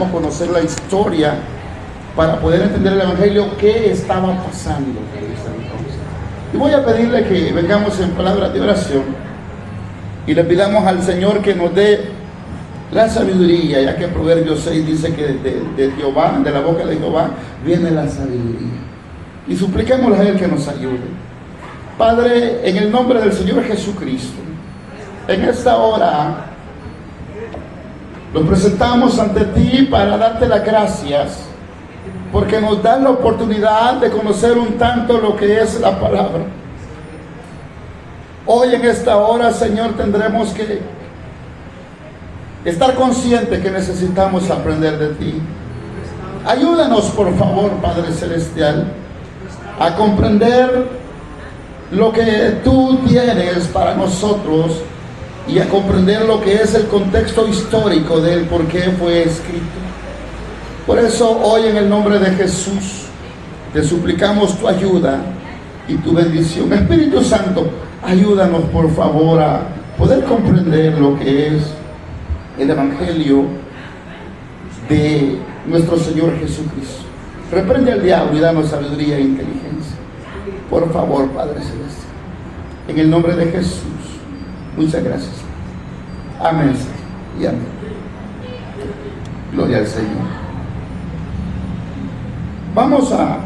necesitamos conocer la historia para poder entender el Evangelio, qué estaba pasando en ese entonces. Y voy a pedirle que vengamos en palabras de oración y le pidamos al Señor que nos dé la sabiduría, ya que Proverbios 6 dice que de Jehová, de la boca de Jehová, viene la sabiduría. Y supliquémosle a Él que nos ayude. Padre, en el nombre del Señor Jesucristo, en esta hora nos presentamos ante ti para darte las gracias, porque nos dan la oportunidad de conocer un tanto lo que es la palabra. Hoy en esta hora, Señor, tendremos que estar conscientes que necesitamos aprender de ti. Ayúdanos, por favor, Padre Celestial, a comprender lo que tú tienes para nosotros y a comprender lo que es el contexto histórico del por qué fue escrito. Por eso hoy, en el nombre de Jesús, te suplicamos tu ayuda y tu bendición. Espíritu Santo, ayúdanos por favor a poder comprender lo que es el Evangelio de nuestro Señor Jesucristo. Reprende al diablo y danos sabiduría e inteligencia. Por favor, Padre Celestial, en el nombre de Jesús, muchas gracias. Amén y amén. Gloria al Señor. Vamos a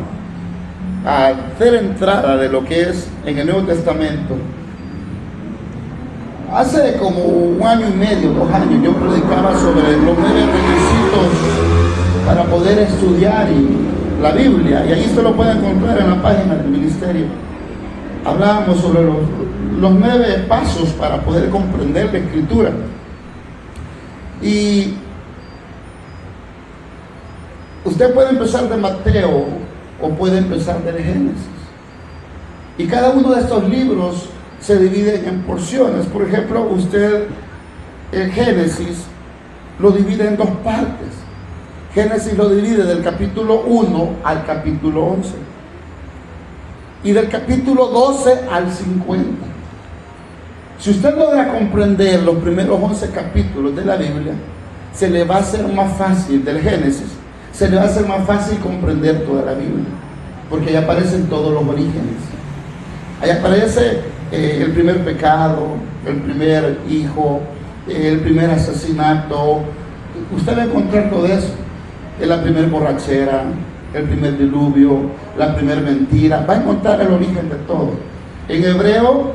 hacer entrada de lo que es en el Nuevo Testamento. Hace como 1 año y medio, 2 años, yo predicaba sobre los 9 requisitos para poder estudiar la Biblia, y ahí usted lo puede encontrar en la página del ministerio. Hablábamos sobre los 9 pasos para poder comprender la Escritura. Y usted puede empezar de Mateo o puede empezar de Génesis. Y cada uno de estos libros se divide en porciones. Por ejemplo, usted el Génesis lo divide en 2 partes. Génesis lo divide del capítulo 1 al capítulo 11. Y del capítulo 12 al 50. Si usted logra comprender los primeros 11 capítulos de la Biblia, se le va a hacer más fácil, del Génesis, se le va a hacer más fácil comprender toda la Biblia, porque ahí aparecen todos los orígenes. Ahí aparece el primer pecado, el primer hijo, el primer asesinato. Usted va a encontrar todo eso. La primera borrachera, el primer diluvio, la primera mentira. Va a encontrar el origen de todo. En hebreo,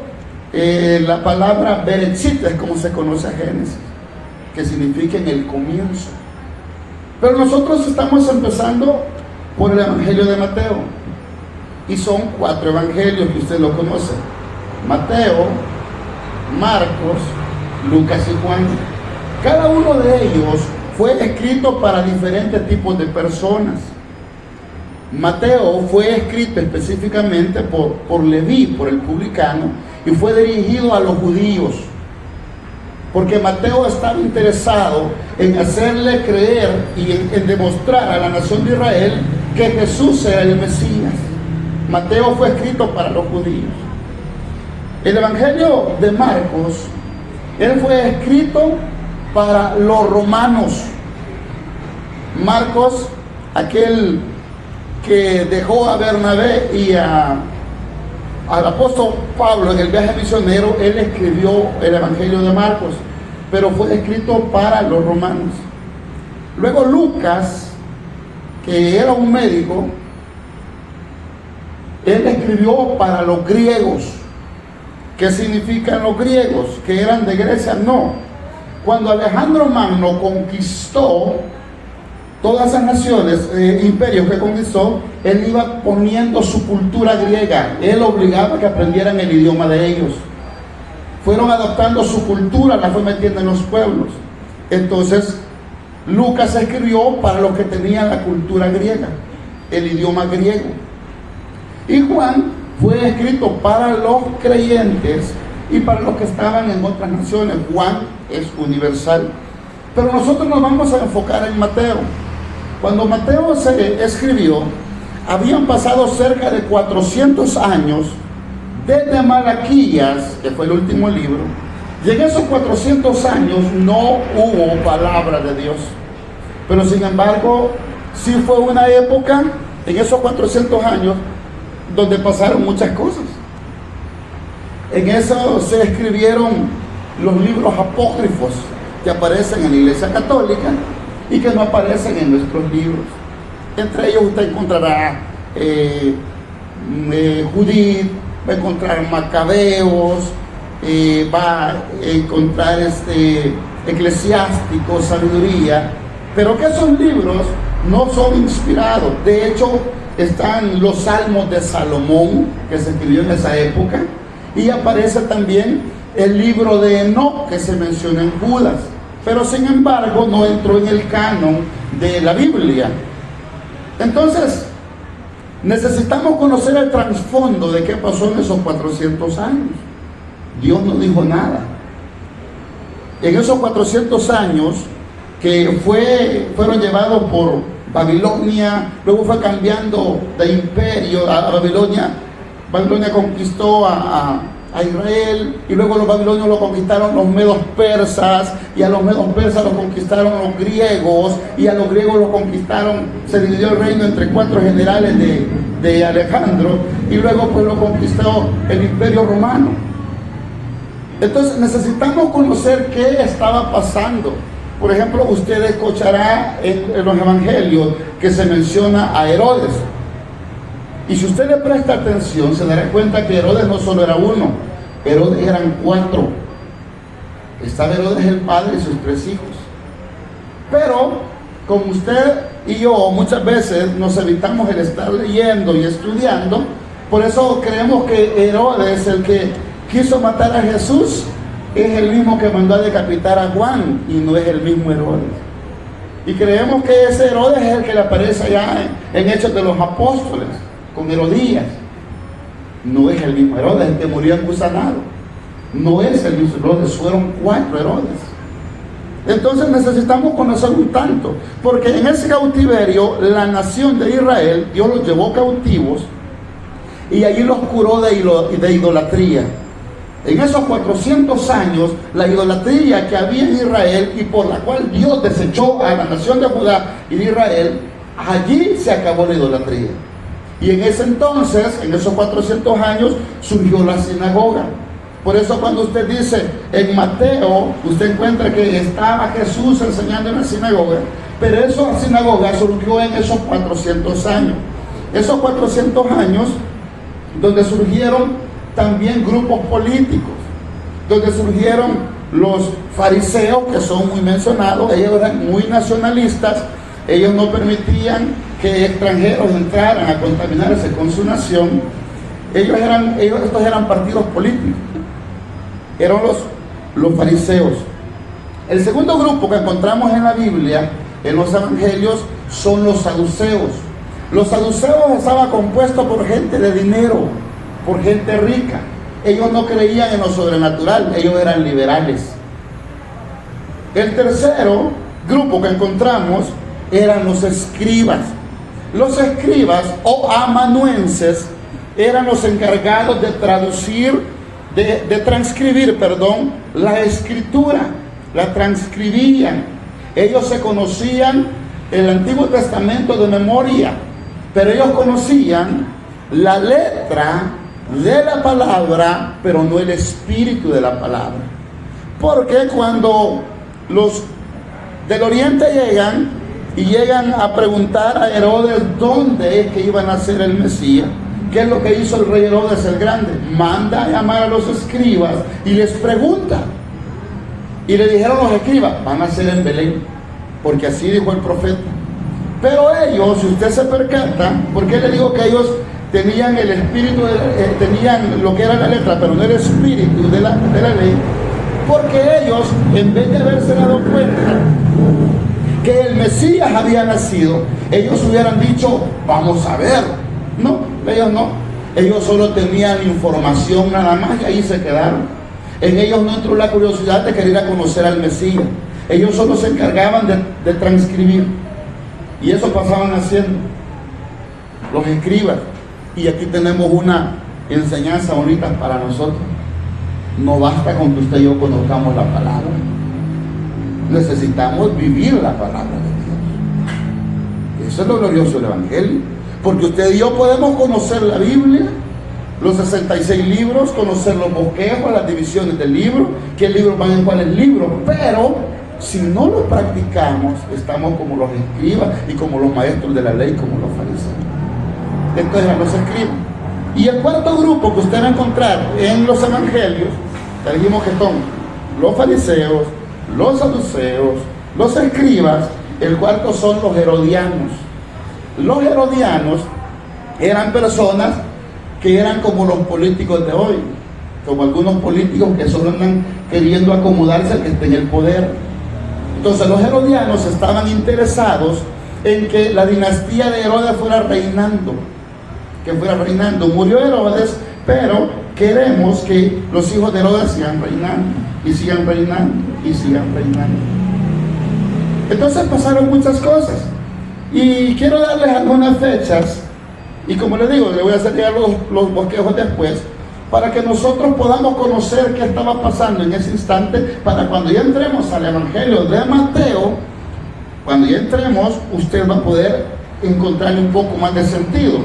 la palabra Bereshit es como se conoce a Génesis, que significa en el comienzo. Pero nosotros estamos empezando por el Evangelio de Mateo. Y son 4 evangelios que usted lo conoce: Mateo, Marcos, Lucas y Juan. Cada uno de ellos fue escrito para diferentes tipos de personas. Mateo fue escrito específicamente por Leví, por el publicano, y fue dirigido a los judíos, porque Mateo estaba interesado en hacerle creer y en demostrar a la nación de Israel que Jesús era el Mesías. Mateo fue escrito para los judíos. El Evangelio de Marcos, él fue escrito para los romanos. Marcos, aquel que dejó a Bernabé y al apóstol Pablo en el viaje misionero, él escribió el Evangelio de Marcos, pero fue escrito para los romanos. Luego Lucas, que era un médico, él escribió para los griegos. ¿Qué significan los griegos? ¿Que eran de Grecia? No. Cuando Alejandro Magno conquistó todas esas naciones, imperios que conquistó, él iba poniendo su cultura griega. Él obligaba a que aprendieran el idioma de ellos. Fueron adoptando su cultura, la fue metiendo en los pueblos. Entonces, Lucas escribió para los que tenían la cultura griega, el idioma griego. Y Juan fue escrito para los creyentes y para los que estaban en otras naciones. Juan es universal. Pero nosotros nos vamos a enfocar en Mateo. Cuando Mateo se escribió, habían pasado cerca de 400 años desde Malaquías, que fue el último libro. Y en esos 400 años no hubo palabra de Dios. Pero sin embargo, sí fue una época, en esos 400 años, donde pasaron muchas cosas. En eso se escribieron los libros apócrifos que aparecen en la Iglesia Católica y que no aparecen en nuestros libros. Entre ellos usted encontrará Judith, va a encontrar Macabeos, va a encontrar Eclesiástico, Sabiduría, pero que esos libros no son inspirados. De hecho, están los Salmos de Salomón, que se escribió en esa época, y aparece también el libro de Enoc, que se menciona en Judas, pero sin embargo no entró en el canon de la Biblia. Entonces, necesitamos conocer el trasfondo de qué pasó en esos 400 años. Dios no dijo nada. En esos 400 años que fueron llevados por Babilonia, luego fue cambiando de imperio a Babilonia. Babilonia conquistó a Israel, y luego los babilonios lo conquistaron los medos persas, y a los medos persas lo conquistaron los griegos, y a los griegos lo conquistaron, se dividió el reino entre 4 generales de Alejandro, y luego pues lo conquistó el Imperio Romano. Entonces necesitamos conocer qué estaba pasando. Por ejemplo, usted escuchará en los evangelios que se menciona a Herodes. Y si usted le presta atención, se dará cuenta que Herodes no solo era uno, Herodes eran 4. Estaba Herodes el padre y sus 3 hijos. Pero, como usted y yo muchas veces nos evitamos el estar leyendo y estudiando, por eso creemos que Herodes, el que quiso matar a Jesús, es el mismo que mandó a decapitar a Juan, y no es el mismo Herodes. Y creemos que ese Herodes es el que le aparece allá en Hechos de los Apóstoles, con Herodías. No es el mismo Herodes, el que murió engusanado. No es el mismo Herodes, fueron 4 Herodes. Entonces necesitamos conocer un tanto, porque en ese cautiverio la nación de Israel, Dios los llevó cautivos y allí los curó de idolatría. En esos 400 años, la idolatría que había en Israel y por la cual Dios desechó a la nación de Judá y de Israel, allí se acabó la idolatría. Y en ese entonces, en esos 400 años, surgió la sinagoga. Por eso cuando usted dice en Mateo, usted encuentra que estaba Jesús enseñando en la sinagoga, pero esa sinagoga surgió en esos 400 años. Esos 400 años donde surgieron también grupos políticos, donde surgieron los fariseos, que son muy mencionados. Ellos eran muy nacionalistas, ellos no permitían que extranjeros entraran a contaminarse con su nación. Estos eran partidos políticos, eran los fariseos. El segundo grupo que encontramos en la Biblia, en los evangelios, son los saduceos. Los saduceos estaban compuestos por gente de dinero, por gente rica. Ellos no creían en lo sobrenatural, ellos eran liberales. El tercero grupo que encontramos eran los escribas. Los escribas o amanuenses eran los encargados de traducir, de transcribir, la escritura. La transcribían. Ellos se conocían el Antiguo Testamento de memoria, pero ellos conocían la letra de la palabra, pero no el espíritu de la palabra. Porque cuando los del oriente llegan a preguntar a Herodes dónde es que iba a nacer el Mesías, ¿qué es lo que hizo el rey Herodes el Grande? Manda a llamar a los escribas y les pregunta. Y le dijeron los escribas, van a nacer en Belén, porque así dijo el profeta. Pero ellos, si usted se percata, ¿por qué le digo que ellos tenían el espíritu, tenían lo que era la letra, pero no el espíritu de la ley? Porque ellos, en vez de haberse dado cuenta que el Mesías había nacido, ellos hubieran dicho, vamos a ver. No, ellos no. Ellos solo tenían información nada más y ahí se quedaron. En ellos no entró la curiosidad de querer ir a conocer al Mesías. Ellos solo se encargaban de transcribir. Y eso pasaban haciendo los escribas. Y aquí tenemos una enseñanza bonita para nosotros. No basta con que usted y yo conozcamos la palabra. Necesitamos vivir la palabra de Dios. Eso es lo glorioso del Evangelio. Porque usted y yo podemos conocer la Biblia, los 66 libros, conocer los bosquejos, las divisiones del libro, qué libros van en cuáles libros, pero si no lo practicamos, estamos como los escribas y como los maestros de la ley, como los fariseos. Entonces eran los escribas. Y el cuarto grupo que usted va a encontrar en los evangelios, ya dijimos que son los fariseos, los saduceos, los escribas. El cuarto son los herodianos. Los herodianos eran personas que eran como los políticos de hoy, como algunos políticos que solo andan queriendo acomodarse al que esté en el poder. Entonces los herodianos estaban interesados en que la dinastía de Herodes fuera reinando, Murió Herodes, pero queremos que los hijos de Herodes sigan reinando, y sigan reinando, y sigan reinando. Entonces pasaron muchas cosas, y quiero darles algunas fechas, y como les digo, le voy a hacer llegar los bosquejos después, para que nosotros podamos conocer qué estaba pasando en ese instante, para cuando ya entremos al Evangelio de Mateo, cuando ya entremos, usted va a poder encontrarle un poco más de sentido.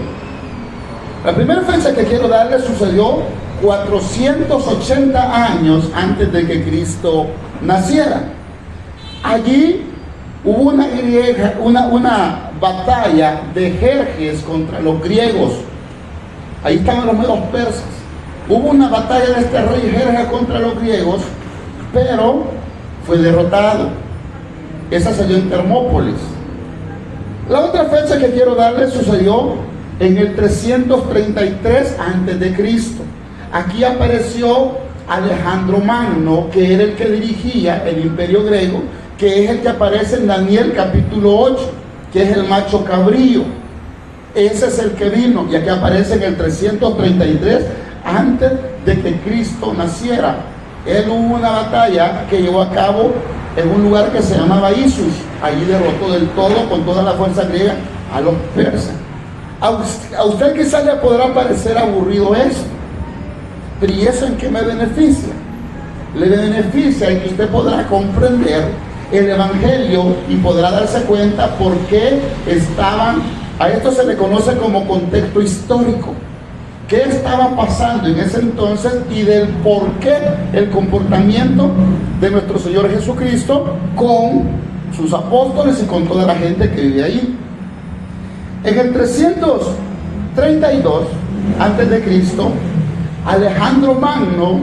La primera fecha que quiero darle sucedió 480 años antes de que Cristo naciera. Allí hubo una batalla de Jerjes contra los griegos. Ahí estaban los medos persas. Hubo una batalla de este rey Jerjes contra los griegos, pero fue derrotado. Esa se dio en Termópolis. La otra fecha que quiero darle sucedió en el 333 antes de Cristo. Aquí apareció Alejandro Magno, que era el que dirigía el imperio griego, que es el que aparece en Daniel capítulo 8, que es el macho cabrío. Ese es el que vino, y aquí aparece en el 333 antes de que Cristo naciera. Él hubo una batalla que llevó a cabo en un lugar que se llamaba Isus. Allí derrotó del todo, con toda la fuerza griega, a los persas. A usted quizás le podrá parecer aburrido eso, pero ¿y eso en qué me beneficia? Le beneficia en que usted podrá comprender el Evangelio y podrá darse cuenta por qué estaban, a esto se le conoce como contexto histórico, qué estaba pasando en ese entonces y del por qué el comportamiento de nuestro Señor Jesucristo con sus apóstoles y con toda la gente que vive ahí. En el 332 antes de Cristo, Alejandro Magno,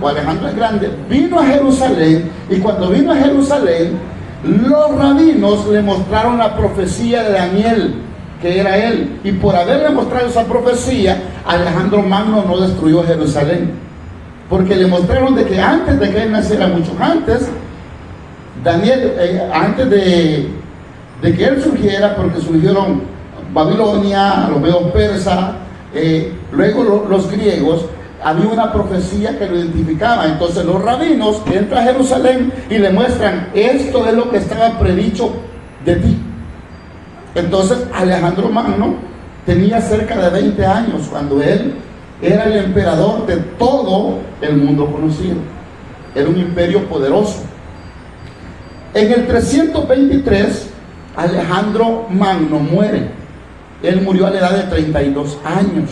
o Alejandro el Grande, vino a Jerusalén, y cuando vino a Jerusalén, los rabinos le mostraron la profecía de Daniel, que era él, y por haberle mostrado esa profecía, Alejandro Magno no destruyó Jerusalén, porque le mostraron de que antes de que él naciera, mucho antes, Daniel, antes de que él surgiera, porque surgieron Babilonia, los medos persas, luego los griegos, había una profecía que lo identificaba. Entonces los rabinos entran a Jerusalén y le muestran: esto es lo que estaba predicho de ti. Entonces Alejandro Magno tenía cerca de 20 años cuando él era el emperador de todo el mundo conocido. Era un imperio poderoso. En el 323 Alejandro Magno muere. Él murió a la edad de 32 años.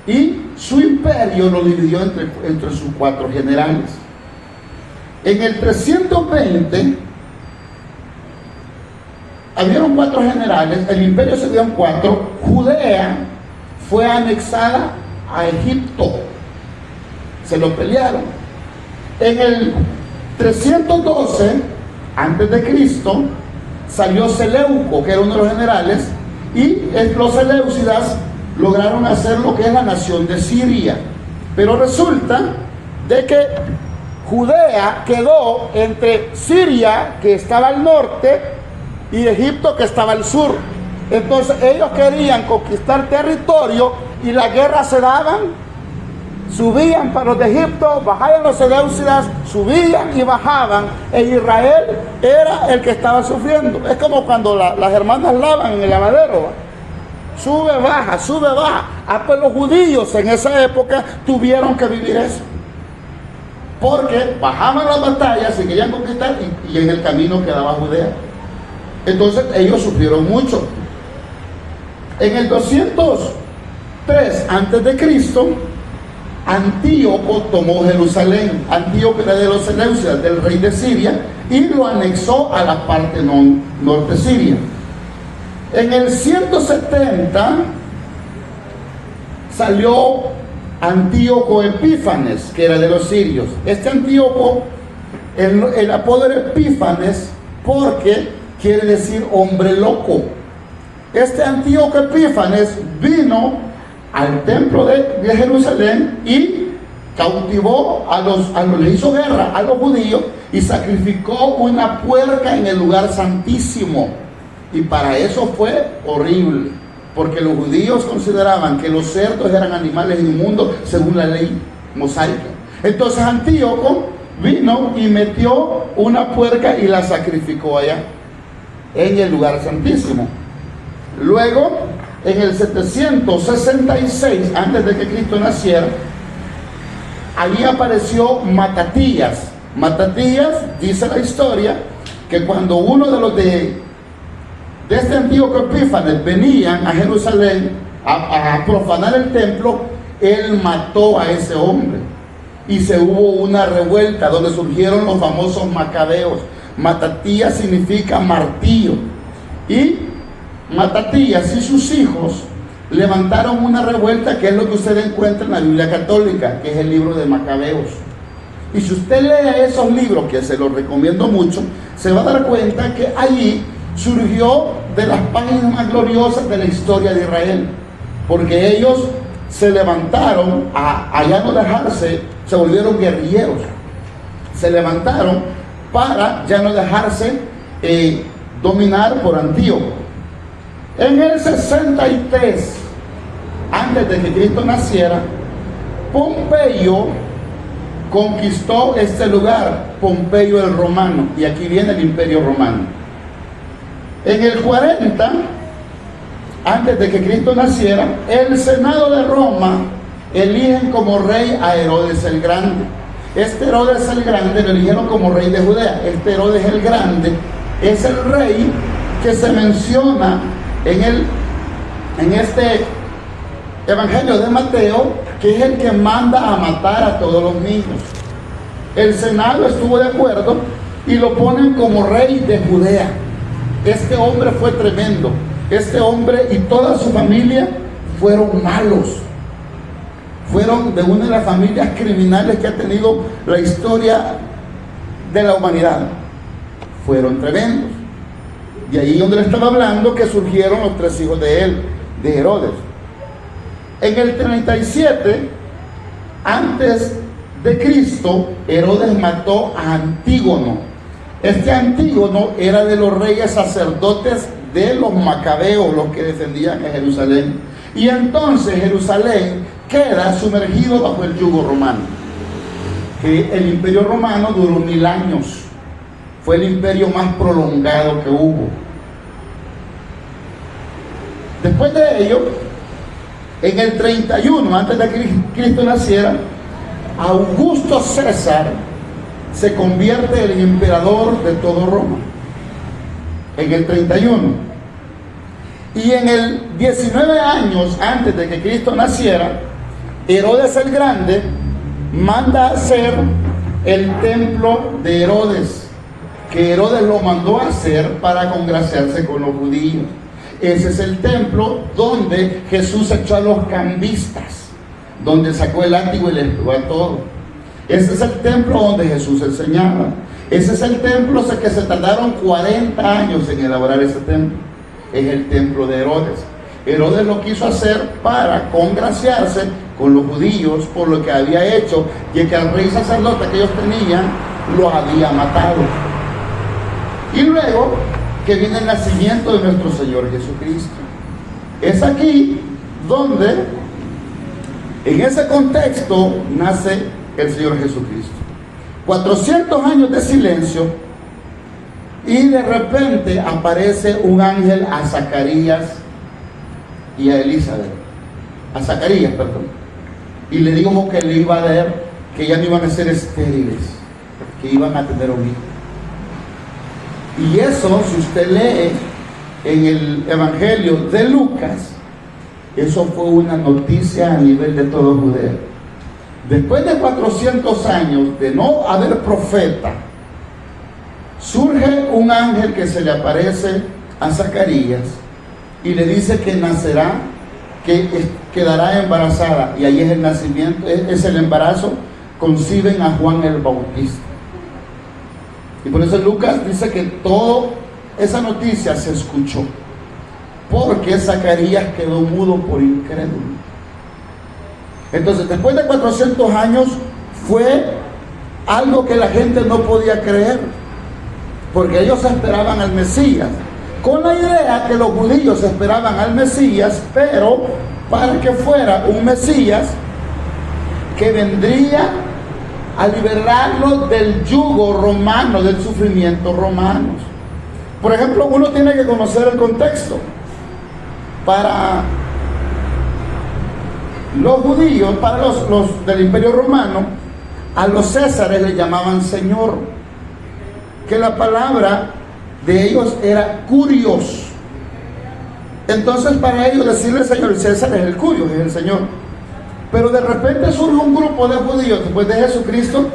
Y su imperio lo dividió entre sus 4 generales. En el 320, habieron 4 generales, el imperio se dio en 4. Judea fue anexada a Egipto. Se lo pelearon. En el 312, antes de Cristo, salió Seleuco, que era uno de los generales, y los seleucidas lograron hacer lo que es la nación de Siria. Pero resulta de que Judea quedó entre Siria, que estaba al norte, y Egipto, que estaba al sur. Entonces ellos querían conquistar territorio, y las guerras se daban. Subían para los de Egipto, bajaban los seleucidas, subían y bajaban, e Israel era el que estaba sufriendo. Es como cuando las hermanas lavan en el lavadero, sube, baja, sube, baja. Pues los judíos en esa época tuvieron que vivir eso, porque bajaban las batallas y querían conquistar, y en el camino quedaba Judea. Entonces ellos sufrieron mucho. En el 203 antes de Cristo, Antíoco tomó Jerusalén. Antíoco era de los Seleucidas, del rey de Siria, y lo anexó a la parte norte siria. En el 170 salió Antíoco Epífanes, que era de los sirios. Este Antíoco, el apodo era Epífanes porque quiere decir hombre loco. Este Antíoco Epífanes vino al templo de Jerusalén y cautivó le hizo guerra a los judíos y sacrificó una puerca en el lugar santísimo. Y para eso fue horrible, porque los judíos consideraban que los cerdos eran animales inmundos según la ley mosaica. Entonces Antíoco vino y metió una puerca y la sacrificó allá, en el lugar santísimo. Luego, en el 766, antes de que Cristo naciera, allí apareció Matatías. Matatías, dice la historia, que cuando uno de los de este Antíoco Epífanes venían a Jerusalén a profanar el templo, él mató a ese hombre. Y se hubo una revuelta donde surgieron los famosos macabeos. Matatías significa martillo. Y Matatías y sus hijos levantaron una revuelta, que es lo que usted encuentra en la Biblia católica, que es el libro de Macabeos. Y si usted lee esos libros, que se los recomiendo mucho, se va a dar cuenta que allí surgió de las páginas más gloriosas de la historia de Israel, porque ellos se levantaron a ya no dejarse, se volvieron guerrilleros, se levantaron para ya no dejarse dominar por Antíoco. En el 63 antes de que Cristo naciera, Pompeyo conquistó este lugar, Pompeyo el romano, y aquí viene el imperio romano. En el 40 antes de que Cristo naciera, el Senado de Roma eligen como rey a Herodes el Grande. Este Herodes el Grande lo eligieron como rey de Judea. Este Herodes el Grande es el rey que se menciona en este Evangelio de Mateo, que es el que manda a matar a todos los niños. El Senado estuvo de acuerdo y lo ponen como rey de Judea. Este hombre fue tremendo. Este hombre y toda su familia fueron malos. Fueron de una de las familias criminales que ha tenido la historia de la humanidad. Fueron tremendos. Y ahí donde le estaba hablando que surgieron los 3 hijos de él, de Herodes. En el 37 antes de Cristo, Herodes mató a Antígono. Este Antígono era de los reyes sacerdotes de los macabeos, los que defendían a Jerusalén. Y entonces Jerusalén queda sumergido bajo el yugo romano. Que el imperio romano duró 1000 años. Fue el imperio más prolongado que hubo. Después de ello, en el 31, antes de que Cristo naciera, Augusto César se convierte en el emperador de todo Roma. En el 31. Y en el 19 años antes de que Cristo naciera, Herodes el Grande manda a hacer el templo de Herodes, que Herodes lo mandó a hacer para congraciarse con los judíos. Ese es el templo donde Jesús echó a los cambistas, donde sacó el látigo y les pegó a todo. Ese es el templo donde Jesús enseñaba. Ese es el templo que se tardaron 40 años en elaborar ese templo. Es el templo de Herodes. Herodes lo quiso hacer para congraciarse con los judíos por lo que había hecho, y que al rey sacerdote que ellos tenían lo había matado. Y luego que viene el nacimiento de nuestro Señor Jesucristo. Es aquí donde, en ese contexto, nace el Señor Jesucristo. 400 años de silencio, y de repente aparece un ángel a Zacarías y a Elizabeth. A Zacarías, perdón. Y le dijo que le iba a dar, que ya no iban a ser estériles, que iban a tener un hijo. Y eso, si usted lee en el Evangelio de Lucas, eso fue una noticia a nivel de todo Judea. Después de 400 años de no haber profeta, surge un ángel que se le aparece a Zacarías y le dice que nacerá, que quedará embarazada, y ahí es el nacimiento, es el embarazo, conciben a Juan el Bautista. Y por eso Lucas dice que toda esa noticia se escuchó, porque Zacarías quedó mudo por incrédulo. Entonces, después de 400 años, fue algo que la gente no podía creer, porque ellos esperaban al Mesías, con la idea que los judíos esperaban al Mesías, pero para que fuera un Mesías que vendría a liberarlos del yugo romano, del sufrimiento romano. Por ejemplo, uno tiene que conocer el contexto. Para los judíos, para los del Imperio Romano, a los césares le llamaban señor, que la palabra de ellos era curios. Entonces, para ellos decirle señor, el César es el curio, es el señor. Pero de repente surge un grupo de judíos después de Jesucristo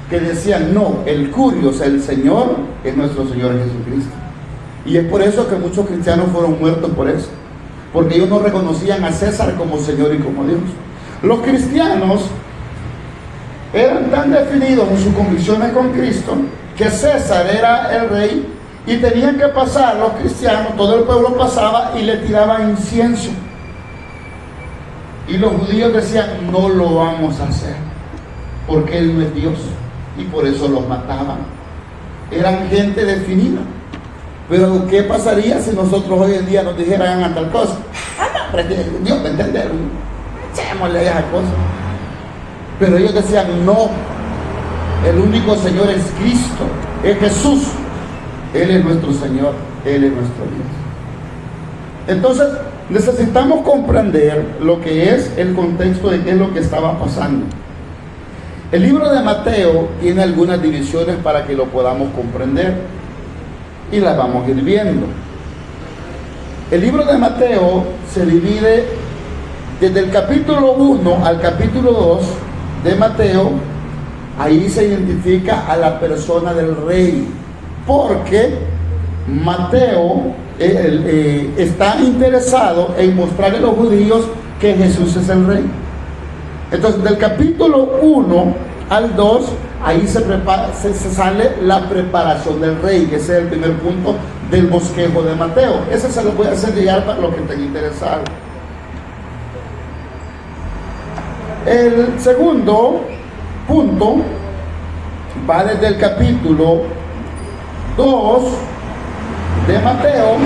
que decían, no, el curios, el Señor, es nuestro Señor Jesucristo. Y es por eso que muchos cristianos fueron muertos por eso, porque ellos no reconocían a César como Señor y como Dios. Los cristianos eran tan definidos en sus convicciones con Cristo que César era el rey y tenían que pasar los cristianos, todo el pueblo pasaba y le tiraban incienso. Y los judíos decían, no lo vamos a hacer, porque Él no es Dios, y por eso los mataban. Eran gente definida. Pero ¿qué pasaría si nosotros hoy en día nos dijeran a tal cosa? No, Dios me entiende, echémosle a esa cosa. Pero ellos decían, no, el único Señor es Cristo, es Jesús. Él es nuestro Señor, Él es nuestro Dios. Entonces, necesitamos comprender lo que es el contexto de qué es lo que estaba pasando. El libro de Mateo tiene algunas divisiones para que lo podamos comprender y las vamos a ir viendo. El libro de Mateo se divide desde el capítulo 1 al capítulo 2 de Mateo. Ahí se identifica a la persona del rey, porque Mateo está interesado en mostrarle a los judíos que Jesús es el rey. Entonces, del capítulo 1 al 2, ahí se sale la preparación del rey, que ese es el primer punto del bosquejo de Mateo. Ese se lo voy a hacer llegar para los que estén interesados. El segundo punto va desde el capítulo 2 de Mateo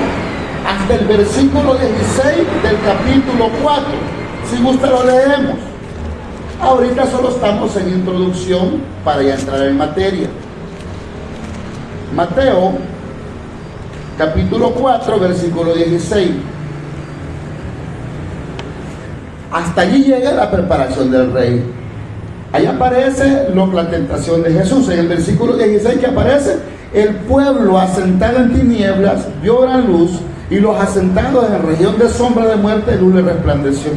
hasta el versículo 16 del capítulo 4. Si gusta lo leemos. Ahorita solo estamos en introducción para ya entrar en materia. Mateo capítulo 4 versículo 16. Hasta allí llega la preparación del rey. Ahí aparece la tentación de Jesús. En el versículo 16 que aparece, el pueblo asentado en tinieblas vio gran luz, y los asentados en la región de sombra de muerte, luz le resplandeció.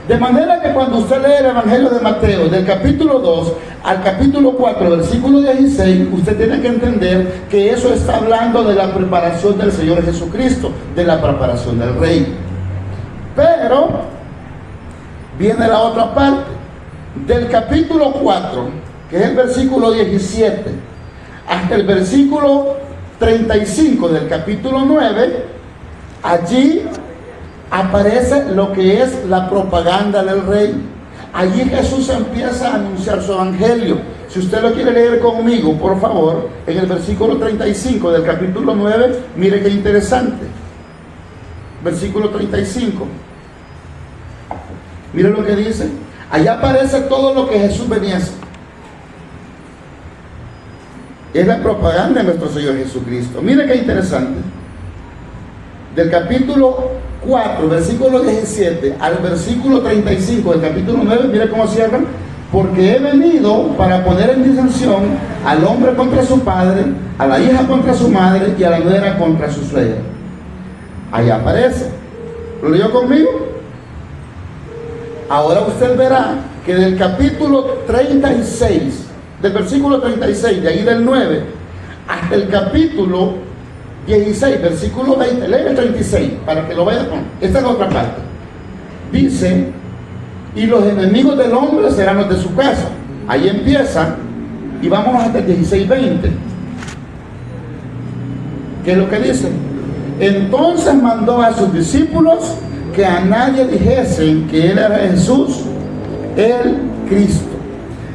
De manera que cuando usted lee el Evangelio de Mateo, del capítulo 2 al capítulo 4, versículo 16, usted tiene que entender que eso está hablando de la preparación del Señor Jesucristo, de la preparación del Rey. Pero viene la otra parte. Del capítulo 4, que es el versículo 17, hasta el versículo 35 del capítulo 9, allí aparece lo que es la propaganda del rey. Allí Jesús empieza a anunciar su evangelio. Si usted lo quiere leer conmigo, por favor, en el versículo 35 del capítulo 9, mire qué interesante. Versículo 35. Mire lo que dice. Allá aparece todo lo que Jesús venía a hacer. Es la propaganda de nuestro Señor Jesucristo. Mire qué interesante. Del capítulo 4, versículo 17 al versículo 35 del capítulo 9, mire cómo cierran. porque he venido para poner en disensión al hombre contra su padre, a la hija contra su madre y a la nuera contra su suegra. Ahí aparece. ¿Lo leyó conmigo? Ahora usted verá que del capítulo 36, del versículo 36, de ahí del 9, hasta el capítulo 16, versículo 20, lee el 36, para que lo vaya con. Esta es la otra parte. Dice, y los enemigos del hombre serán los de su casa. Ahí empieza, y vamos hasta el 16-20. ¿Qué es lo que dice? Entonces mandó a sus discípulos que a nadie dijesen que él era Jesús, el Cristo.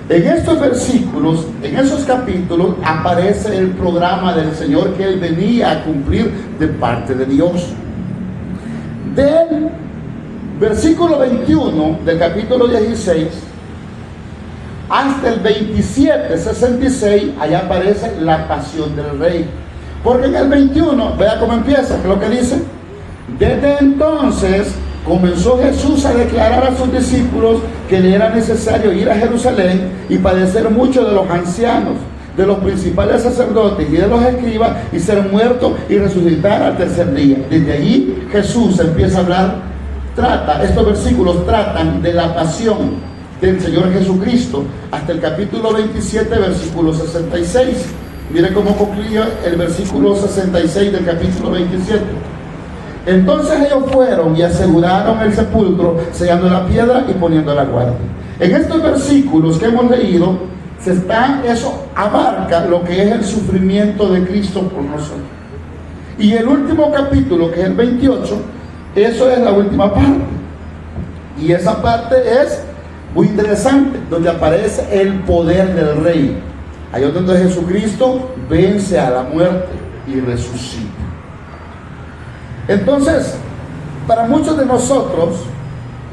En estos versículos, en esos capítulos, aparece el programa del Señor que Él venía a cumplir de parte de Dios. Del versículo 21 del capítulo 16 hasta el 27-66, allá aparece la pasión del Rey. Porque en el 21, vea cómo empieza, ¿qué es lo que dice? Desde entonces comenzó Jesús a declarar a sus discípulos que le era necesario ir a Jerusalén y padecer mucho de los ancianos, de los principales sacerdotes y de los escribas, y ser muerto y resucitar al tercer día. Desde allí Jesús empieza a hablar, estos versículos tratan de la pasión del Señor Jesucristo hasta el capítulo 27, versículo 66. Mire cómo concluye el versículo 66 del capítulo 27. Entonces ellos fueron y aseguraron el sepulcro, sellando la piedra y poniendo la guardia. En estos versículos que hemos leído, eso abarca lo que es el sufrimiento de Cristo por nosotros. Y el último capítulo, que es el 28, eso es la última parte. Y esa parte es muy interesante, donde aparece el poder del Rey. Ahí es donde Jesucristo vence a la muerte y resucita. Entonces, para muchos de nosotros,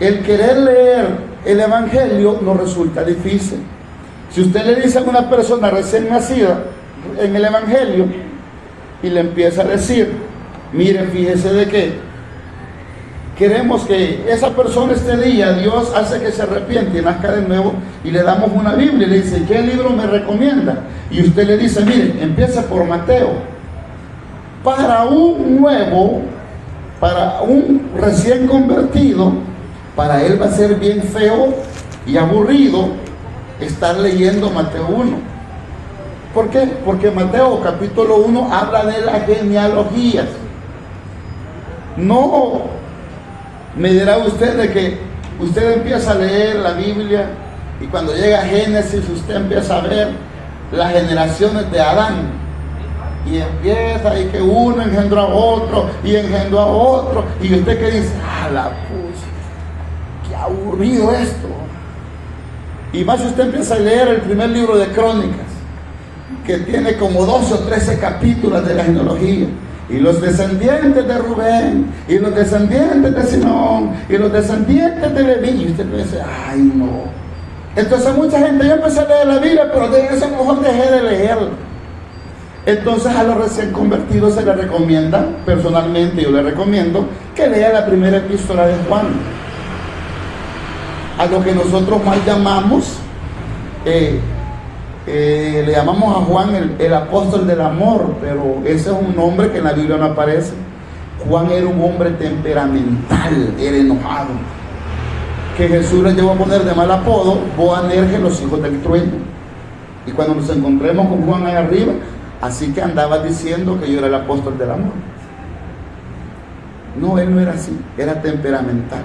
el querer leer el Evangelio nos resulta difícil. Si usted le dice a una persona recién nacida en el Evangelio y le empieza a decir, mire, fíjese de que queremos que esa persona este día, Dios hace que se arrepiente y nazca de nuevo, y le damos una Biblia y le dice, ¿qué libro me recomienda? Y usted le dice, mire, empieza por Mateo. Para un nuevo, para un recién convertido, para él va a ser bien feo y aburrido estar leyendo Mateo 1. ¿Por qué? Porque Mateo capítulo 1 habla de las genealogías. No me dirá usted de que usted empieza a leer la Biblia y cuando llega a Génesis usted empieza a ver las generaciones de Adán. Y empieza, y que uno engendró a otro, y engendró a otro, y usted que dice, la qué aburrido esto. Y más si usted empieza a leer el primer libro de Crónicas, que tiene como 12 o 13 capítulos de la genealogía, y los descendientes de Rubén, y los descendientes de Simón, y los descendientes de Leví, y usted dice, ay no. Entonces mucha gente, yo empecé a leer la Biblia, pero de eso a lo mejor dejé de leerla. Entonces a los recién convertidos se les recomienda, personalmente yo les recomiendo, que lea la primera epístola de Juan. A lo que nosotros más llamamos, le llamamos a Juan el apóstol del amor, pero ese es un nombre que en la Biblia no aparece. Juan era un hombre temperamental, era enojado, que Jesús le llevó a poner de mal apodo, Boanerges, los hijos del trueno. Y cuando nos encontremos con Juan ahí arriba, así que andaba diciendo que yo era el apóstol del amor. No, él no era así, era temperamental.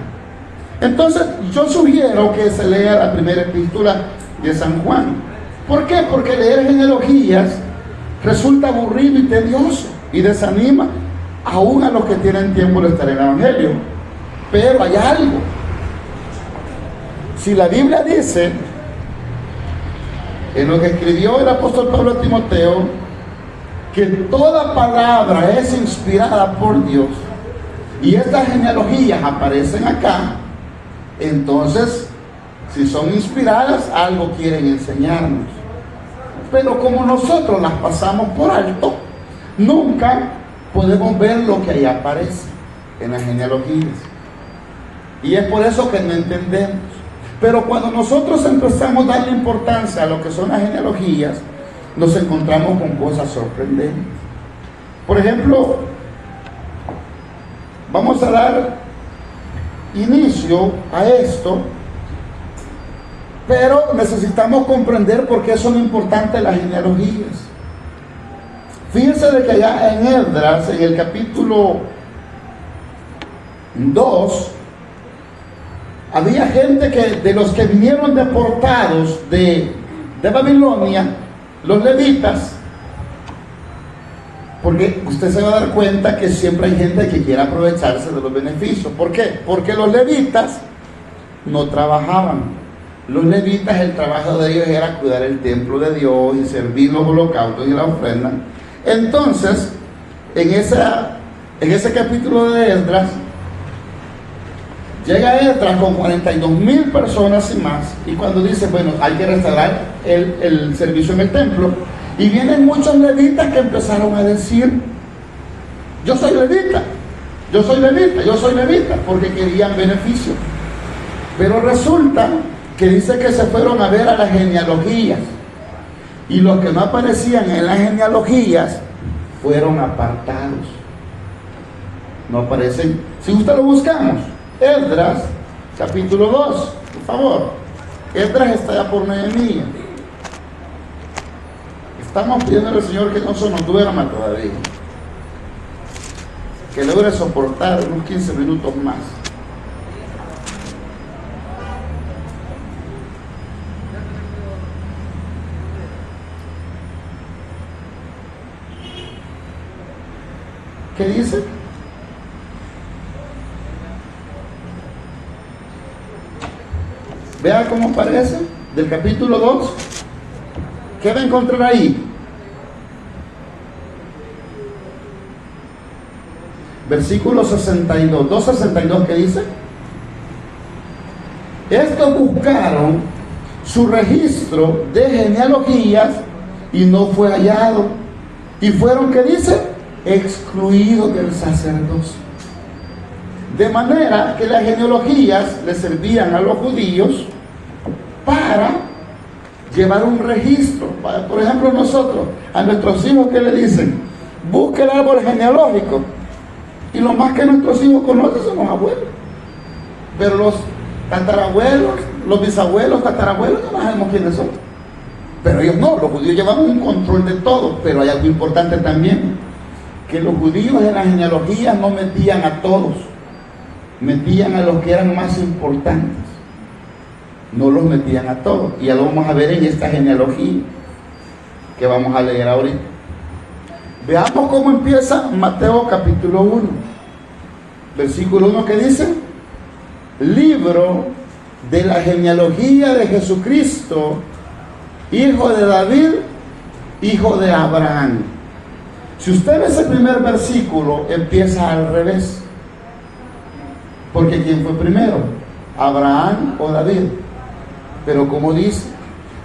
Entonces yo sugiero que se lea la primera epístola de San Juan. ¿Por qué? Porque leer genealogías resulta aburrido y tedioso y desanima aún a los que tienen tiempo de estar en el Evangelio. Pero hay algo. Si la Biblia dice, en lo que escribió el apóstol Pablo a Timoteo, que toda palabra es inspirada por Dios, y estas genealogías aparecen acá, entonces, si son inspiradas, algo quieren enseñarnos. Pero como nosotros las pasamos por alto, nunca podemos ver lo que ahí aparece en las genealogías. Y es por eso que no entendemos. Pero cuando nosotros empezamos a darle importancia a lo que son las genealogías, nos encontramos con cosas sorprendentes. Por ejemplo, vamos a dar inicio a esto, pero necesitamos comprender por qué son importantes las genealogías. Fíjense de que allá en Esdras, en el capítulo 2, había gente que, de los que vinieron deportados de Babilonia, los levitas, porque usted se va a dar cuenta que siempre hay gente que quiere aprovecharse de los beneficios. ¿Por qué? Porque los levitas no trabajaban. Los levitas, el trabajo de ellos era cuidar el templo de Dios y servir los holocaustos y la ofrenda. Entonces, en ese capítulo de Esdras, llega Esdras con 42,000 personas y más, y cuando dice, bueno, hay que restaurar el servicio en el templo, y vienen muchos levitas que empezaron a decir, yo soy levita, yo soy levita, yo soy levita, porque querían beneficio. Pero resulta que dice que se fueron a ver a las genealogías, y los que no aparecían en las genealogías fueron apartados. No aparecen. Si usted lo buscamos, Esdras, capítulo 2, por favor. Esdras está ya por Nehemías. Estamos pidiendo al Señor que no se nos duerma todavía, que logre soportar unos 15 minutos más. ¿Qué dice? Vea cómo aparece del capítulo 2. ¿Qué va a encontrar ahí? Versículo 62, 2:62, ¿qué dice? Estos buscaron su registro de genealogías y no fue hallado. Y fueron, ¿qué dice? Excluidos del sacerdocio. De manera que las genealogías le servían a los judíos para llevar un registro. Por ejemplo, nosotros, a nuestros hijos, ¿qué le dicen? Busque el árbol genealógico. Y lo más que nuestros hijos conocen son los abuelos. Pero los tatarabuelos, los bisabuelos, tatarabuelos, no sabemos quiénes son. Pero ellos no, los judíos llevan un control de todo. Pero hay algo importante también, que los judíos en las genealogías no metían a todos, metían a los que eran más importantes. No los metían a todos. Y ya lo vamos a ver en esta genealogía que vamos a leer ahorita. Veamos cómo empieza Mateo capítulo 1, versículo 1, que dice: libro de la genealogía de Jesucristo, hijo de David, hijo de Abraham. Si usted ve ese primer versículo, empieza al revés. Porque ¿quién fue primero? ¿Abraham o David? Pero como dice,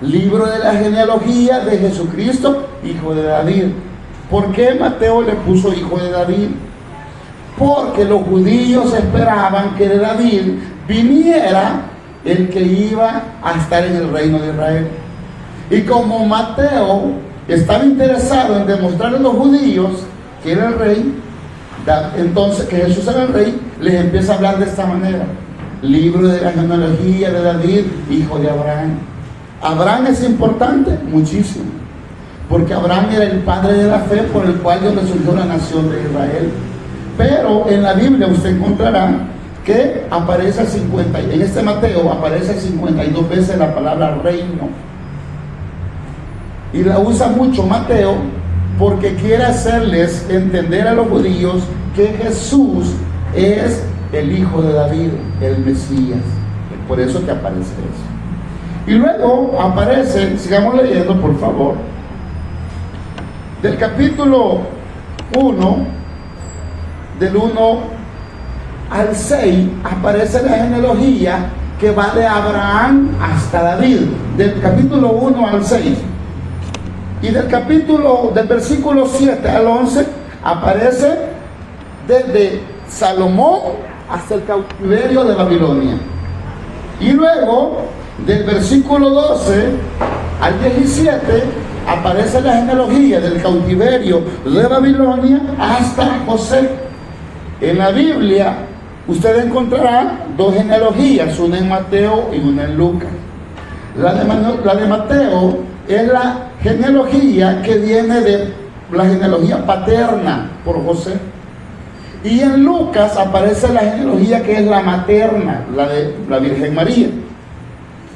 libro de la genealogía de Jesucristo, hijo de David. ¿Por qué Mateo le puso hijo de David? Porque los judíos esperaban que de David viniera el que iba a estar en el reino de Israel. Y como Mateo estaba interesado en demostrarle a los judíos que era el rey, entonces que Jesús era el rey, les empieza a hablar de esta manera: libro de la genealogía de David, hijo de Abraham. Abraham es importante, muchísimo, porque Abraham era el padre de la fe por el cual Dios le surgió la nación de Israel. Pero en la Biblia usted encontrará que aparece en este Mateo aparece 52 veces la palabra reino. Y la usa mucho Mateo porque quiere hacerles entender a los judíos que Jesús es el hijo de David, el Mesías. Por eso que aparece eso. Y luego aparece, sigamos leyendo por favor, del capítulo 1, del 1 al 6, aparece la genealogía que va de Abraham hasta David, del capítulo 1 al 6. Y del versículo 7 al 11 aparece desde Salomón hasta el cautiverio de Babilonia. Y luego, del versículo 12 al 17, aparece la genealogía del cautiverio de Babilonia hasta José. En la Biblia, usted encontrará dos genealogías, una en Mateo y una en Lucas. La de Mateo es la genealogía que viene de la genealogía paterna por José. Y en Lucas aparece la genealogía que es la materna, la de la Virgen María,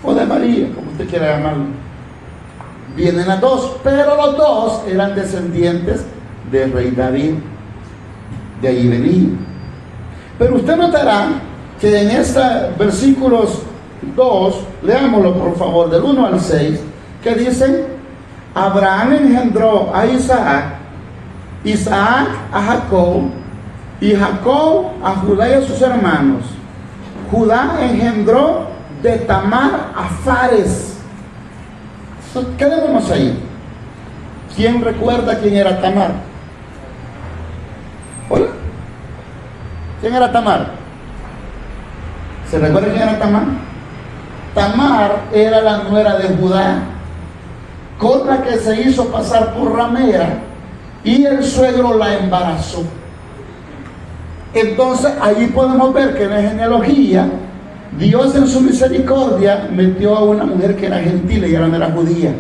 o de María, como usted quiera llamarlo. Vienen las dos, pero los dos eran descendientes del rey David. De ahí venía. Pero usted notará que en estos versículos 2, leámoslo por favor, del 1 al 6, que dicen: Abraham engendró a Isaac, Isaac a Jacob, y Jacob a Judá y a sus hermanos. Judá engendró de Tamar a Fares. Quedémonos ahí. ¿Quién recuerda quién era Tamar? ¿Hola? ¿Quién era Tamar? ¿Se recuerda quién era Tamar? Tamar era la nuera de Judá, con la que se hizo pasar por ramera, y el suegro la embarazó. Entonces allí podemos ver que en la genealogía Dios en su misericordia metió a una mujer que era gentil y no era judía.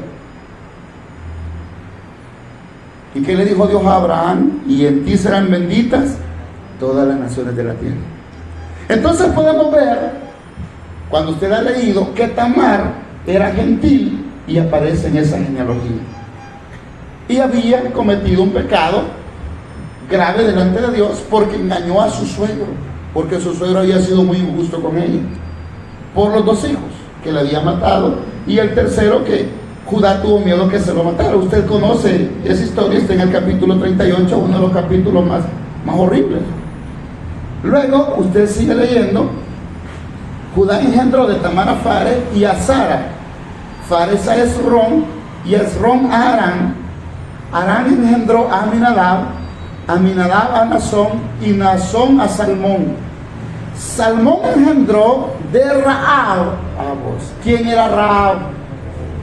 ¿Y qué le dijo Dios a Abraham? Y en ti serán benditas todas las naciones de la tierra. Entonces podemos ver, cuando usted ha leído, que Tamar era gentil y aparece en esa genealogía. Y había cometido un pecado grave delante de Dios porque engañó a su suegro, porque su suegro había sido muy injusto con ella, por los dos hijos que le había matado, y el tercero que Judá tuvo miedo que se lo matara. Usted conoce esa historia, está en el capítulo 38, uno de los capítulos más horribles. Luego usted sigue leyendo: Judá engendró de Tamar a Fares y a Sara, Fares a Esrón y Esrón a Arán, Arán engendró a Aminadab a Nazón y Nazón a Salmón. Salmón engendró de Rahab. ¿Quién era Rahab?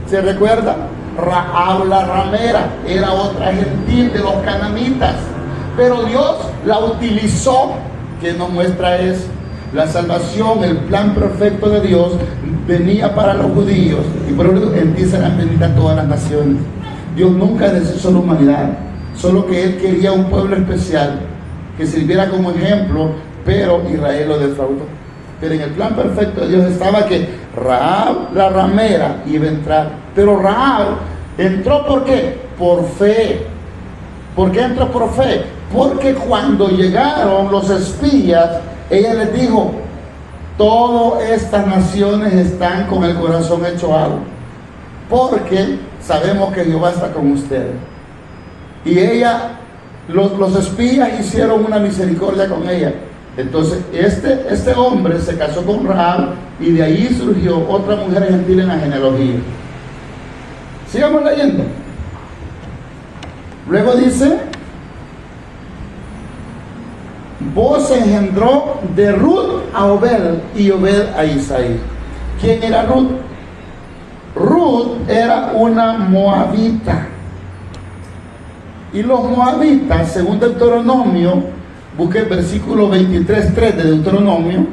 ¿Se recuerda? Rahab la ramera era otra gentil de los cananitas, pero Dios la utilizó. ¿Qué nos muestra eso? La salvación, el plan perfecto de Dios venía para los judíos, y por eso en ti serán benditas todas las naciones. Dios nunca deshizo la humanidad, solo que Él quería un pueblo especial que sirviera como ejemplo, pero Israel lo defraudó. Pero en el plan perfecto de Dios estaba que Rahab la ramera iba a entrar. Pero Rahab entró, ¿por qué? Por fe. ¿Por qué entró por fe? Porque cuando llegaron los espías, ella les dijo: todas estas naciones están con el corazón hecho algo, porque sabemos que Jehová está con ustedes. Y ella, los espías hicieron una misericordia con ella. Entonces este hombre se casó con Rahab, y de ahí surgió otra mujer gentil en la genealogía. Sigamos leyendo. Luego dice: Boaz engendró de Ruth a Obed, y Obed a Isaí. ¿Quién era Ruth? Ruth era una moabita. Y los moabitas, según Deuteronomio, busque el versículo 23:3 de Deuteronomio.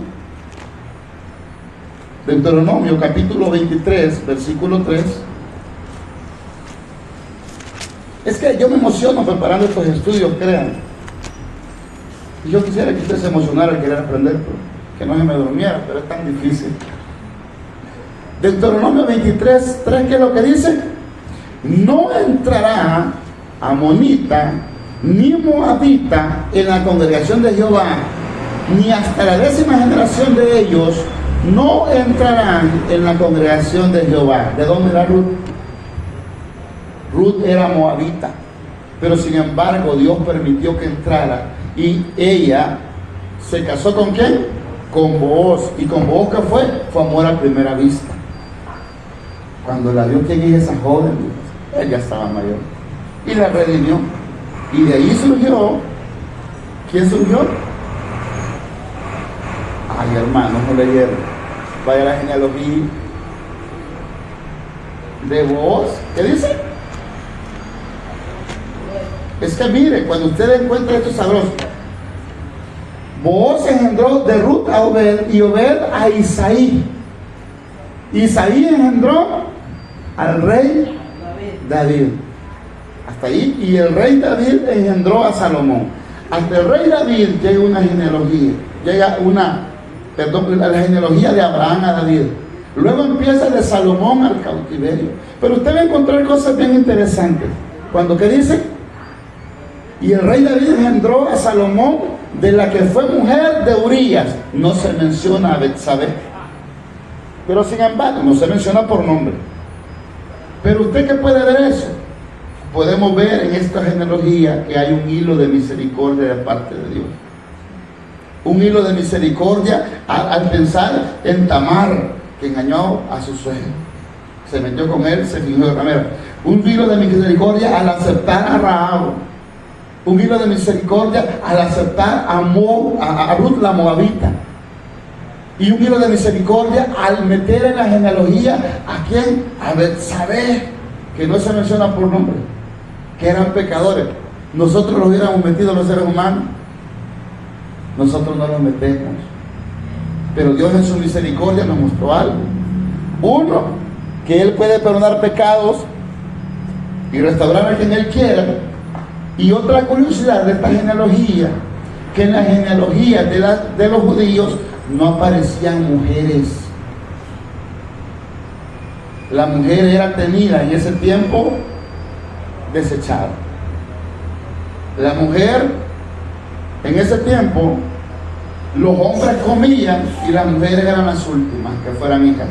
Deuteronomio capítulo 23, versículo 3. Es que yo me emociono preparando estos estudios, crean. Y yo quisiera que usted se emocionara al querer aprender, pero que no se me durmiera, pero es tan difícil. Deuteronomio 23:3, ¿qué es lo que dice? No entrará amonita ni moabita en la congregación de Jehová, ni hasta la 10ª generación de ellos no entrarán en la congregación de Jehová. ¿De dónde era Ruth? Ruth era moabita, pero sin embargo Dios permitió que entrara, y ella se casó ¿con quién? Con Booz. ¿Y con Booz qué fue? Fue amor a primera vista. Cuando la vio, ¿quién es esa joven? Él ya estaba mayor, y la redimió. Y de ahí surgió, ¿quién surgió? Ay, hermanos, no leyeron. Vaya a la genealogía de Booz. ¿Qué dice? Es que mire, cuando usted encuentra esto sabroso, Booz engendró de Ruth a Obed, y Obed a Isaí. Isaí engendró al rey David. Hasta ahí. Y el rey David engendró a Salomón. Hasta el rey David llega una genealogía. Llega la genealogía de Abraham a David. Luego empieza de Salomón al cautiverio. Pero usted va a encontrar cosas bien interesantes. Cuando que dice, y el rey David engendró a Salomón, de la que fue mujer de Urías. No se menciona a Betsabé, pero sin embargo no se menciona por nombre. Pero usted, ¿qué puede ver eso? Podemos ver en esta genealogía que hay un hilo de misericordia de parte de Dios. Un hilo de misericordia al pensar en Tamar, que engañó a su suegro, se metió con él, se fingió de ramera. Un hilo de misericordia al aceptar a Rahab. Un hilo de misericordia al aceptar a Ruth la moabita. Y un hilo de misericordia al meter en la genealogía ¿a quién? A Betsabé, que no se menciona por nombre, que eran pecadores. Nosotros los hubiéramos metido, los seres humanos. Nosotros no los metemos. Pero Dios en su misericordia nos mostró algo. Uno, que Él puede perdonar pecados y restaurar a quien Él quiera. Y otra curiosidad de esta genealogía, que en la genealogía de los judíos no aparecían mujeres. La mujer era tenida en ese tiempo desechada. La mujer en ese tiempo, los hombres comían y las mujeres eran las últimas que fueran hijas.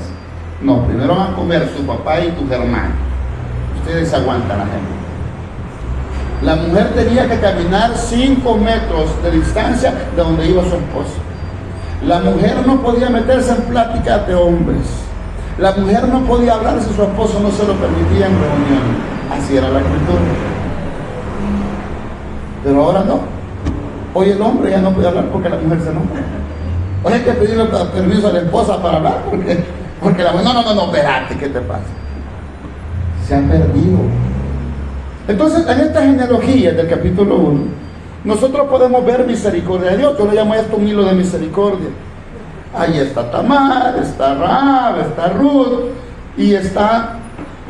No, primero van a comer tu papá y tus hermanos. Ustedes aguantan la gente. La mujer tenía que caminar 5 metros de distancia de donde iba su esposo. La mujer no podía meterse en pláticas de hombres. La mujer no podía hablar si su esposo no se lo permitía en reunión. Así era la escritura. Pero ahora no. Hoy el hombre ya no puede hablar porque la mujer se enoja. Hoy hay que pedirle permiso a la esposa para hablar porque la mujer, no, espérate, ¿qué te pasa? Se han perdido. Entonces, en esta genealogía del capítulo 1, nosotros podemos ver misericordia de Dios. Yo le llamo a esto un hilo de misericordia. Ahí está Tamar, está Rahab, está Ruth, y está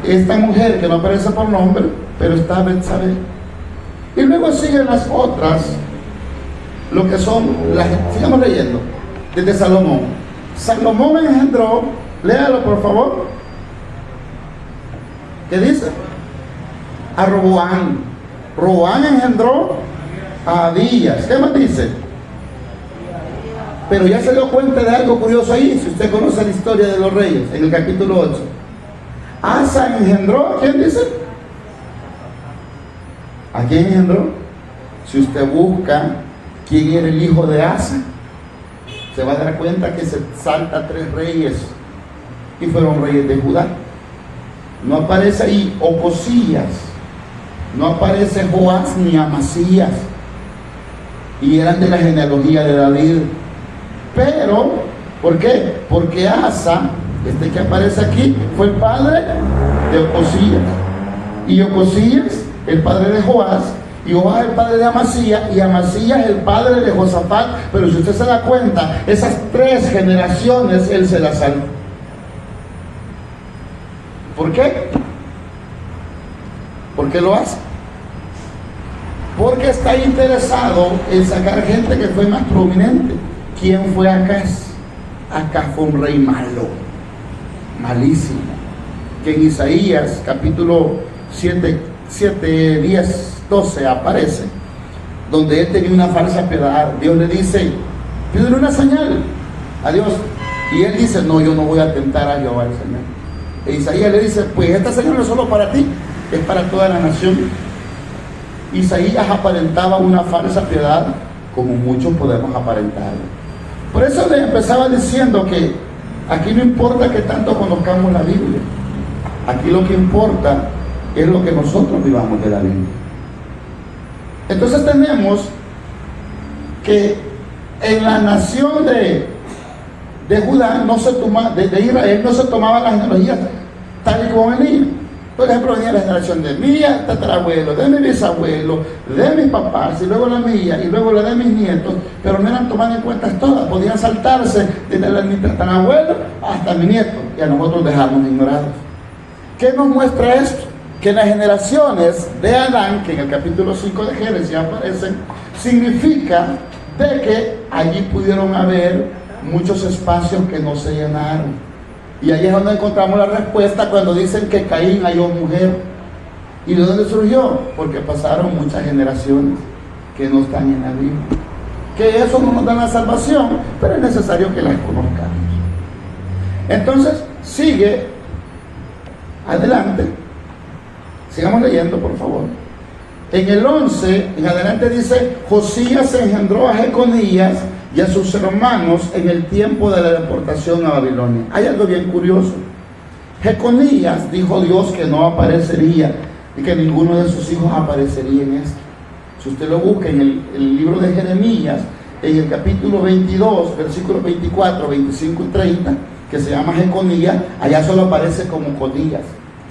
esta mujer que no aparece por nombre, pero está Betsabé. Y luego siguen las otras, lo que son las, sigamos leyendo, desde Salomón. Salomón engendró, léalo por favor, ¿qué dice? A Roboán. Roboán engendró a Abías. ¿Qué más dice? Pero ya se dio cuenta de algo curioso ahí, si usted conoce la historia de los reyes, en el capítulo 8. Asa engendró, ¿a quién dice? ¿A quién engendró? Si usted busca quién era el hijo de Asa, se va a dar cuenta que se salta 3 reyes y fueron reyes de Judá. No aparece ahí Ocosías, no aparece Joás ni Amasías, y eran de la genealogía de David. Pero, ¿por qué? Porque Asa, este que aparece aquí, fue el padre de Ocosías, y Ocosías el padre de Joás, y Joás el padre de Amasías, y Amasías el padre de Josafat. Pero si usted se da cuenta, esas 3 generaciones él se las salvó. ¿Por qué? ¿Por qué lo hace? Porque está interesado en sacar gente que fue más prominente. ¿ Quién fue Acaz? Acaz fue un rey malo, malísimo, que en Isaías capítulo 7, 10, 12 aparece, donde él tenía una falsa piedad. Dios le dice, pídele una señal a Dios, y él dice, no, yo no voy a tentar a Jehová el Señor. E Isaías le dice, pues esta señal no es solo para ti, es para toda la nación. Isaías aparentaba una falsa piedad, como muchos podemos aparentar. Por eso le empezaba diciendo que aquí no importa que tanto conozcamos la Biblia, aquí lo que importa es lo que nosotros vivamos de la Biblia. Entonces tenemos que en la nación de Judá no se tomaba, de Israel no se tomaba las genealogías tal y como venían. Por ejemplo, venía la generación de mi tatarabuelo, de mi bisabuelo, de mis papás, y luego la mía, y luego la de mis nietos, pero no eran tomadas en cuenta todas, podían saltarse desde mi tatarabuelo hasta mi nieto, y a nosotros dejamos ignorados. ¿Qué nos muestra esto? Que las generaciones de Adán, que en el capítulo 5 de Génesis aparecen, significa de que allí pudieron haber muchos espacios que no se llenaron. Y ahí es donde encontramos la respuesta cuando dicen que Caín halló mujer. ¿Y de dónde surgió? Porque pasaron muchas generaciones que no están en la Biblia. Que eso no nos da la salvación, pero es necesario que las conozcamos. Entonces, sigue adelante. Sigamos leyendo, por favor. En el 11, en adelante dice: Josías engendró a Jeconías y a sus hermanos en el tiempo de la deportación a Babilonia. Hay algo bien curioso. Jeconías dijo Dios que no aparecería y que ninguno de sus hijos aparecería en esto. Si usted lo busca en el libro de Jeremías, en el capítulo 22, versículos 24, 25 y 30, que se llama Jeconías, allá solo aparece como Conías,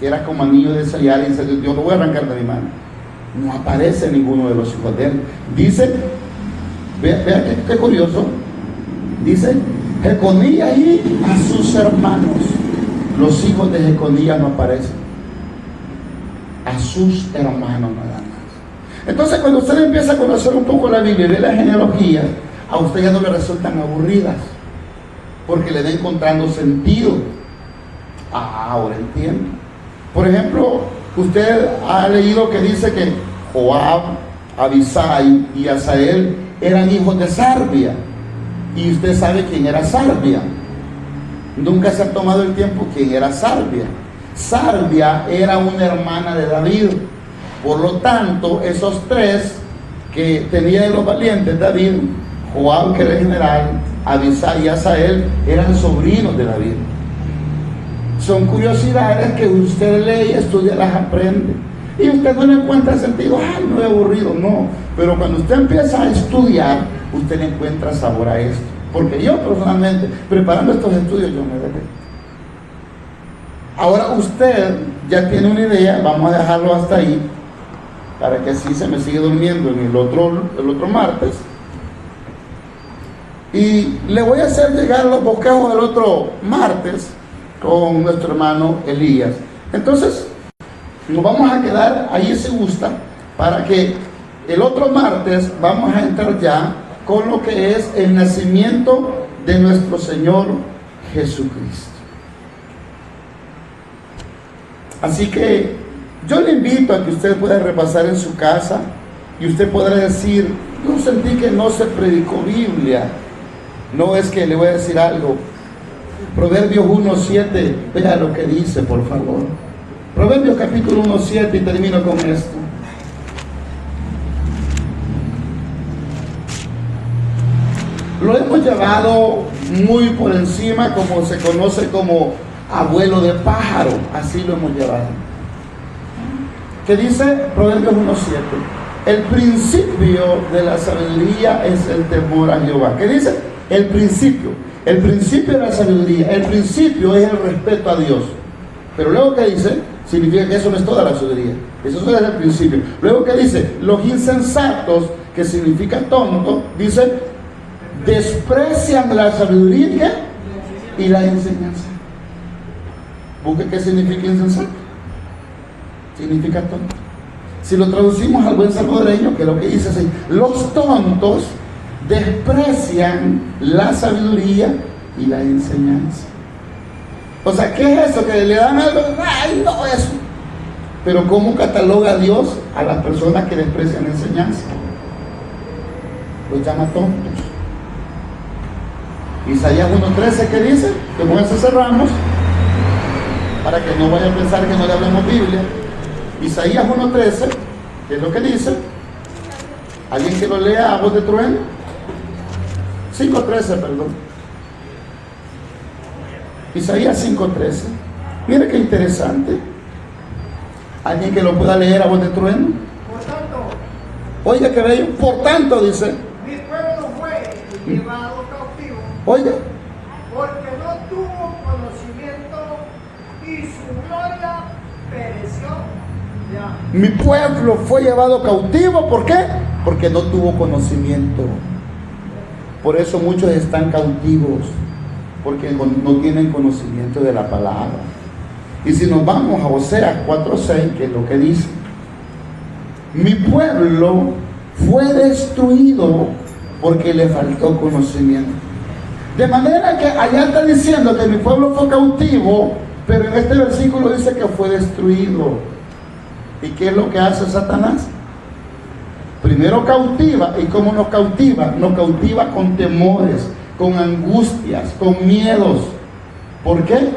que era como anillo de sellar, y dice: yo lo voy a arrancar de mi mano. No aparece ninguno de los hijos de él. Dice, vea qué curioso, dice: Jeconías y a sus hermanos. Los hijos de Jeconías no aparecen, a sus hermanos nada más. Entonces, cuando usted empieza a conocer un poco la Biblia y ve la genealogía, a usted ya no le resultan aburridas, porque le va encontrando sentido. Ahora entiendo. Por ejemplo, usted ha leído que dice que Joab, Abisai y Asael eran hijos de Sarbia, y usted sabe quién era Sarbia. Nunca se ha tomado el tiempo quién era Sarbia. Sarbia era una hermana de David. Por lo tanto, esos tres que tenía de los valientes David, Joab, que era el general, Abisai y Asael, eran sobrinos de David. Son curiosidades que usted lee y estudia, las aprende, y usted no le encuentra sentido. Ay, no es aburrido, no. Pero cuando usted empieza a estudiar, usted le encuentra sabor a esto. Porque yo personalmente, preparando estos estudios, yo me deleito. Ahora usted ya tiene una idea. Vamos a dejarlo hasta ahí, para que así se me sigue durmiendo en el otro martes. Y le voy a hacer llegar los bosquejos del otro martes con nuestro hermano Elías. Entonces, nos vamos a quedar ahí si gusta, para que el otro martes vamos a entrar ya con lo que es el nacimiento de nuestro Señor Jesucristo. Así que yo le invito a que usted pueda repasar en su casa, y usted podrá decir: yo sentí que no se predicó Biblia. No, es que le voy a decir algo. Proverbios 1:7, vea lo que dice, por favor. Proverbios capítulo 1:7, y termino con esto. Lo hemos llevado muy por encima, como se conoce como abuelo de pájaro. Así lo hemos llevado. ¿Qué dice Proverbios 1:7? El principio de la sabiduría es el temor a Jehová. ¿Qué dice? El principio de la sabiduría, el principio es el respeto a Dios. Pero luego que dice, significa que eso no es toda la sabiduría, eso es el principio. Luego que dice, los insensatos, que significa tonto, dice, desprecian la sabiduría y la enseñanza. Busque qué significa insensato. Significa tonto. Si lo traducimos al buen salvadoreño, que es lo que dice así: los tontos desprecian la sabiduría y la enseñanza. O sea, ¿qué es eso? Que le dan algo. ¡Ay, no, eso! Pero ¿cómo cataloga a Dios a las personas que desprecian la enseñanza? Los llama tontos. Isaías 1:13, ¿qué dice? Que con eso cerramos, para que no vaya a pensar que no le hablemos Biblia. Isaías 1:13, ¿qué es lo que dice? ¿Alguien que lo lea a voz de trueno? 5:13, perdón. Isaías 5:13. Mire qué interesante. ¿Alguien que lo pueda leer a voz de trueno? Por tanto, Oiga, que bello. Por tanto, dice. mi pueblo fue llevado cautivo Oiga. por Mi pueblo fue llevado cautivo. ¿Por qué? Porque no tuvo conocimiento. Por eso muchos están cautivos, porque no tienen conocimiento de la palabra. Y si nos vamos a Oseas 4:6, que es lo que dice: mi pueblo fue destruido porque le faltó conocimiento. De manera que allá está diciendo que mi pueblo fue cautivo, pero en este versículo dice que fue destruido. ¿Y qué es lo que hace Satanás? Primero cautiva. ¿Y cómo nos cautiva? Nos cautiva con temores, con angustias, con miedos. ¿Por qué?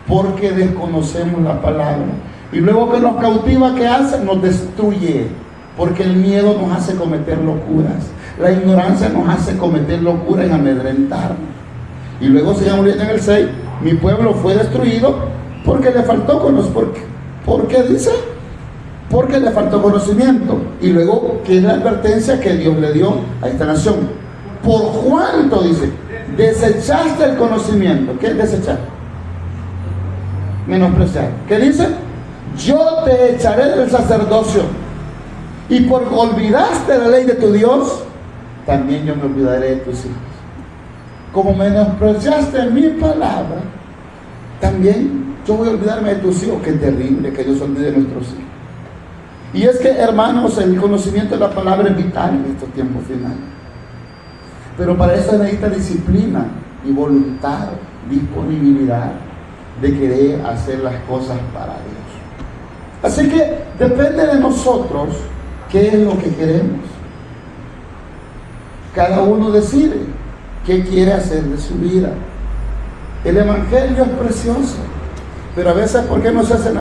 Porque desconocemos la palabra. Y luego que nos cautiva, ¿qué hace? Nos destruye. Porque el miedo nos hace cometer locuras. La ignorancia nos hace cometer locuras y amedrentarnos. Y luego sigamos leyendo en el 6. Mi pueblo fue destruido porque le faltó conocimiento. ¿Por qué dice? Porque le faltó conocimiento. Y luego, ¿qué es la advertencia que Dios le dio a esta nación? Por cuánto, dice, desechaste el conocimiento. ¿Qué es desechar? Menospreciar. ¿Qué dice? Yo te echaré del sacerdocio. Y porque olvidaste la ley de tu Dios, también yo me olvidaré de tus hijos. Como menospreciaste mi palabra, también yo voy a olvidarme de tus hijos. Qué terrible que Dios olvide de nuestros hijos. Y es que, hermanos, el conocimiento de la palabra es vital en estos tiempos finales. Pero para eso necesita disciplina y voluntad, disponibilidad de querer hacer las cosas para Dios. Así que depende de nosotros qué es lo que queremos. Cada uno decide qué quiere hacer de su vida. El evangelio es precioso, pero a veces, ¿por qué no se hace nada?